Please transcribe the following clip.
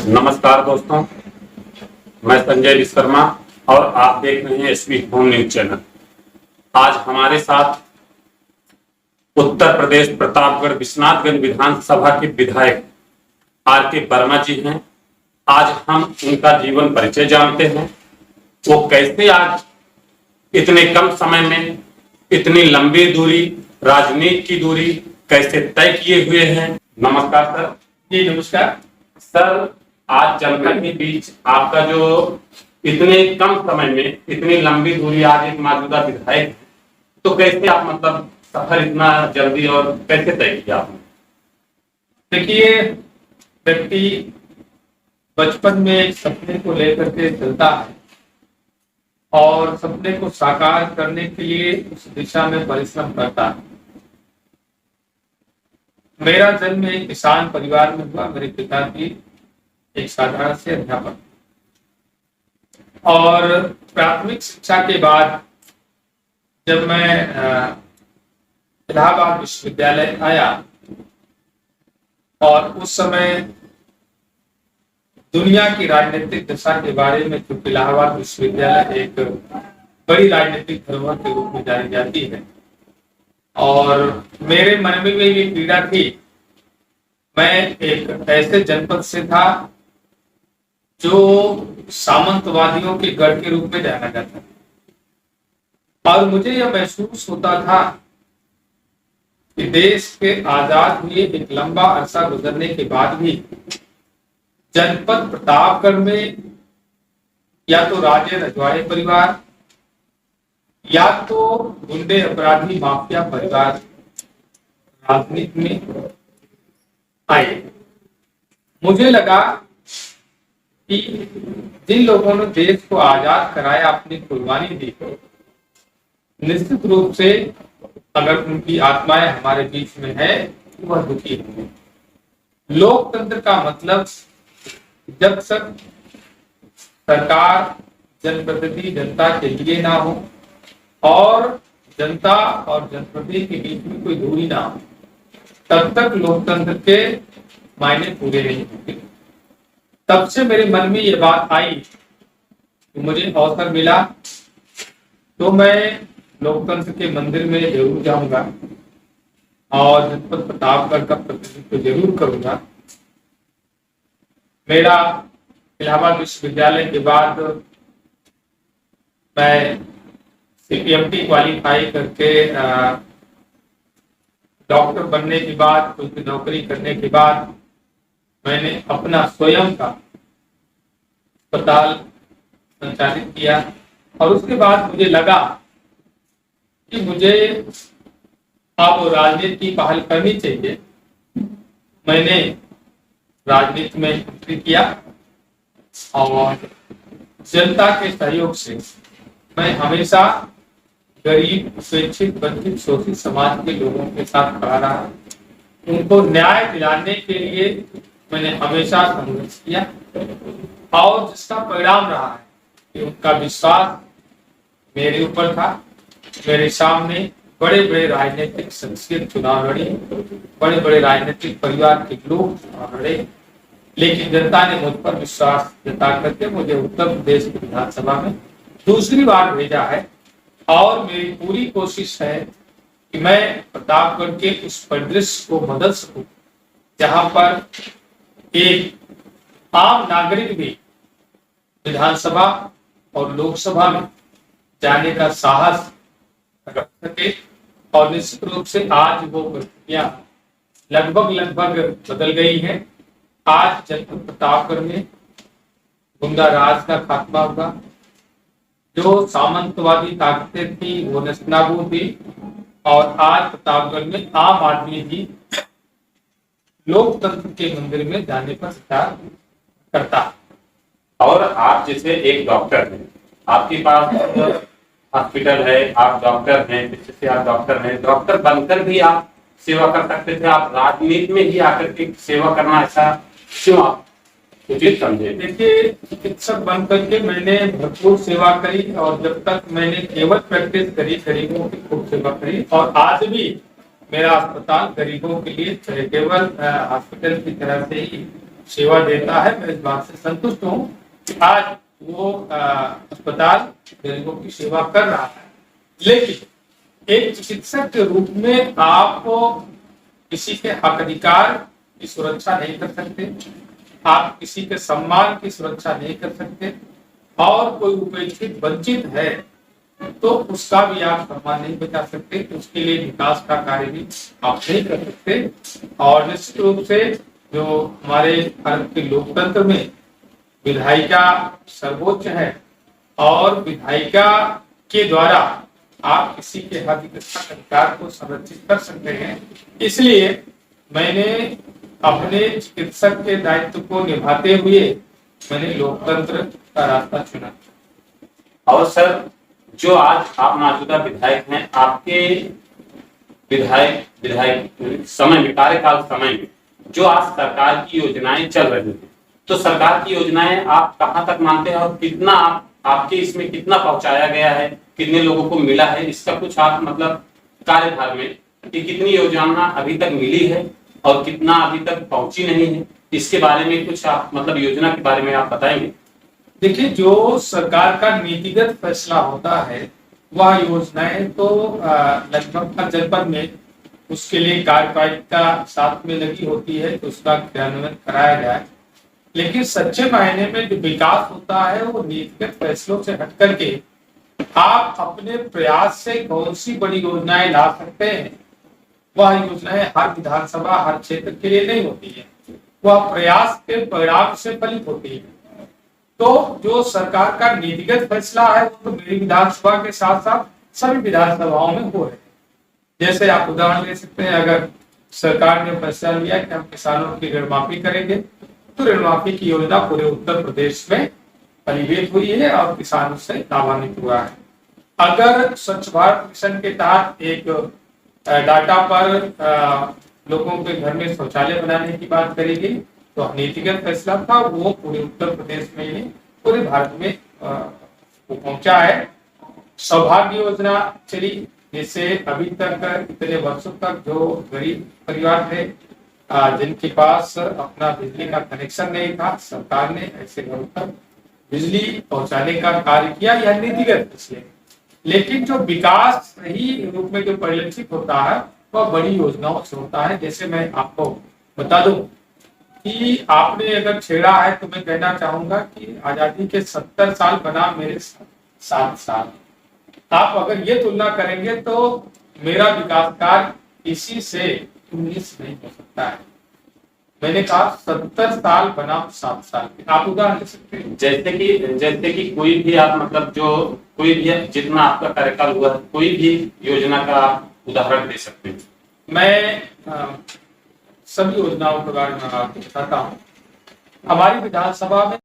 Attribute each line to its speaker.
Speaker 1: नमस्कार दोस्तों, मैं संजय विश्वकर्मा और आप देख रहे हैं एसबी होम न्यूज चैनल। आज हमारे साथ उत्तर प्रदेश प्रतापगढ़ विश्वनाथगंज विधानसभा के विधायक आर के वर्मा जी हैं। आज हम उनका जीवन परिचय जानते हैं। वो कैसे आज इतने कम समय में इतनी लंबी दूरी, राजनीति की दूरी कैसे तय किए हुए हैं। नमस्कार सर।
Speaker 2: जी नमस्कार
Speaker 1: सर, आज जनता के बीच आपका जो इतने कम समय में इतनी लंबी दूरी, आज एक मौजूदा विधायक है, तो कैसे आप मतलब सफर इतना जल्दी और कैसे तय किया आपने?
Speaker 2: देखिए, व्यक्ति बचपन में एक सपने को लेकर के चलता है और सपने को साकार करने के लिए उस दिशा में परिश्रम करता है। मेरा जन्म एक किसान परिवार में हुआ। मेरे पिताजी एक साधारण से अध्यापक और प्राथमिक शिक्षा के बाद जब मैं इलाहाबाद विश्वविद्यालय आया और उस समय दुनिया की राजनीतिक दशा के बारे में, क्योंकि इलाहाबाद विश्वविद्यालय एक बड़ी राजनीतिक धरोहर के रूप में जानी जाती है और मेरे मन में भी ये पीड़ा थी। मैं एक ऐसे जनपद से था जो सामंतवादियों के गढ़ के रूप में जाना जाता था और मुझे यह महसूस होता था कि देश के आजाद हुए एक लंबा अरसा गुजरने के बाद भी जनपद प्रतापगढ़ में या तो राजे रजवाड़े परिवार या तो गुंडे अपराधी माफिया परिवार राजनीति में आए। मुझे लगा कि जिन लोगों ने देश को आजाद कराया, अपनी कुर्बानी दी, निश्चित रूप से अगर उनकी आत्माएं हमारे बीच में है तो वह दुखी होंगे। लोकतंत्र का मतलब जब तक सरकार जनप्रतिनिधि जनता के लिए ना हो और जनता और जनप्रतिनिधि के बीच में कोई दूरी ना हो, तब तक लोकतंत्र के मायने पूरे नहीं होंगे। तब से मेरे मन में ये बात आई कि मुझे अवसर मिला तो मैं लोकतंत्र के मंदिर में जरूर जाऊंगा और जनपद प्रतापगढ़ का प्रतिनिधित्व जरूर करूंगा। मेरा इलाहाबाद विश्वविद्यालय के बाद मैं CPMT क्वालिफाई करके डॉक्टर बनने के बाद, कुछ नौकरी करने के बाद मैंने अपना स्वयं का अस्पताल संचालित किया और उसके बाद मुझे लगा कि मुझे अब राजनीति की पहल करनी चाहिए। मैंने राजनीति में एंट्री किया और जनता के सहयोग से मैं हमेशा गरीब, उपेक्षित, वंचित, शोषित समाज के लोगों के साथ खड़ा रहा। उनको न्याय दिलाने के लिए मैंने हमेशा संघर्ष किया और जिसका परिणाम रहा है कि उनका विश्वास मेरे ऊपर था। मेरे सामने बड़े बड़े राजनीतिक शख्सियत चुनाव लड़ी, बड़े बड़े राजनीतिक परिवार के लोग चुनाव लड़े, लेकिन जनता ने मुझ पर विश्वास जता करके मुझे उत्तर प्रदेश की विधानसभा में दूसरी बार भेजा है और मेरी पूरी कोशिश है कि मैं प्रतापगढ़ के उस परिदृश्य को बदल सकूं जहां पर एक आम नागरिक भी विधानसभा और लोकसभा में जाने का साहस रख सके। और निश्चित रूप से आज वो प्रक्रिया लगभग बदल गई है। आज जनपद प्रतापगढ़ में गुंडा राज का खात्मा हुआ, जो सामंतवादी ताकतें थी वो नस्तनाबूद हुई और आज प्रतापगढ़ में आम आदमी भी लोकतंत्र के मंदिर में जाने पर विचार करता।
Speaker 1: और आप जैसे एक डॉक्टर हैं, आपके पास हॉस्पिटल है, आप डॉक्टर हैं, पेशे से आप डॉक्टर हैं, डॉक्टर बनकर भी आप सेवा कर सकते थे। आप राजनीति में ही आकर के सेवा करना ऐसा क्यों आप उचित समझे?
Speaker 2: देखिए, चिकित्सक बन करके मैंने भरपूर सेवा करी और जब तक मैंने केवल प्रैक्टिस करी, गरीबों की खूब सेवा करी और आज भी मेरा अस्पताल गरीबों के लिए चैरिटेबल हॉस्पिटल की तरह से ही सेवा देता है। मैं इस बात से संतुष्ट हूँ कि आज वो अस्पताल गरीबों की सेवा कर रहा है। लेकिन एक चिकित्सक के रूप में आप किसी के हक अधिकार की सुरक्षा नहीं कर सकते, आप किसी के सम्मान की सुरक्षा नहीं कर सकते, और कोई उपेक्षित वंचित है तो उसका भी आप सम्मान नहीं बचा सकते, उसके लिए विकास का कार्य भी आप नहीं कर सकते। और निश्चित रूप से जो हमारे भारत के लोकतंत्र में विधायिका सर्वोच्च है और विधायिका के द्वारा आप किसी के अधिकार को संरक्षित कर सकते हैं। इसलिए मैंने अपने चिकित्सक के दायित्व को निभाते हुए मैंने लोकतंत्र का रास्ता चुना।
Speaker 1: और सर, जो आज आप मौजूदा विधायक हैं, आपके विधायक समय में, कार्यकाल समय में जो आज सरकार की योजनाएं चल रही हैं, तो सरकार की योजनाएं आप कहां तक मानते हैं और कितना आपके इसमें कितना पहुंचाया गया है, कितने लोगों को मिला है, इसका कुछ आप मतलब कार्यभार में कि कितनी योजना अभी तक मिली है और कितना अभी तक पहुंची नहीं है, इसके बारे में कुछ आप मतलब योजना के बारे में आप बताएंगे?
Speaker 2: देखिए, जो सरकार का नीतिगत फैसला होता है वह योजनाएं तो लगभग हर जनपद में उसके लिए कार्यपालिका साथ में लगी होती है तो उसका क्रियान्वयन कराया जाए। लेकिन सच्चे मायने में जो विकास होता है वो नीतिगत फैसलों से हट करके आप अपने प्रयास से कौन सी बड़ी योजनाएं ला सकते हैं, वह योजनाएं हर विधानसभा हर क्षेत्र के लिए नहीं होती है, वह प्रयास के परिणाम से फलित होती है। तो जो सरकार का नीतिगत फैसला है वो तो मेरी विधानसभा के साथ साथ सभी विधानसभाओं में हो रहे हैं। जैसे आप उदाहरण ले सकते हैं, अगर सरकार ने फैसला लिया कि हम किसानों की ऋण माफी करेंगे तो ऋण माफी की योजना पूरे उत्तर प्रदेश में फलीभूत हुई है और किसानों से लाभान्वित हुआ है। अगर स्वच्छ भारत मिशन के तहत एक डाटा पर लोगों के घर में शौचालय बनाने की बात करी गई तो नीतिगत फैसला था, वो पूरे उत्तर प्रदेश में ही पूरे भारत में पहुंचा है। सौभाग्य योजना चली, जिससे अभी तक इतने वर्षों तक जो गरीब परिवार थे जिनके पास अपना बिजली का कनेक्शन नहीं था, सरकार ने ऐसे घरों तक बिजली पहुंचाने का कार्य किया, यह नीतिगत फैसले। लेकिन जो विकास सही रूप में जो परिलक्षित होता है वह बड़ी योजनाओं से होता है। जैसे मैं आपको बता दूं कि आपने अगर छेड़ा है तो मैं कहना चाहूंगा कि आजादी के 70 साल बना मेरे 7 साल। आप अगर ये तुलना करेंगे तो मेरा विकास कार्य इसी से 19 नहीं हो सकता है। मैंने कहा 70 साल बनाम 7 साल। आप उदाहरण ले सकते हैं,
Speaker 1: जैसे कि कोई भी आप मतलब जो कोई भी जितना आपका कार्यकाल हुआ, कोई भी योजना का उदाहरण दे सकते हैं।
Speaker 2: मैं सभी योजनाओं के बारे में आपको बताता हूँ। हमारी विधानसभा में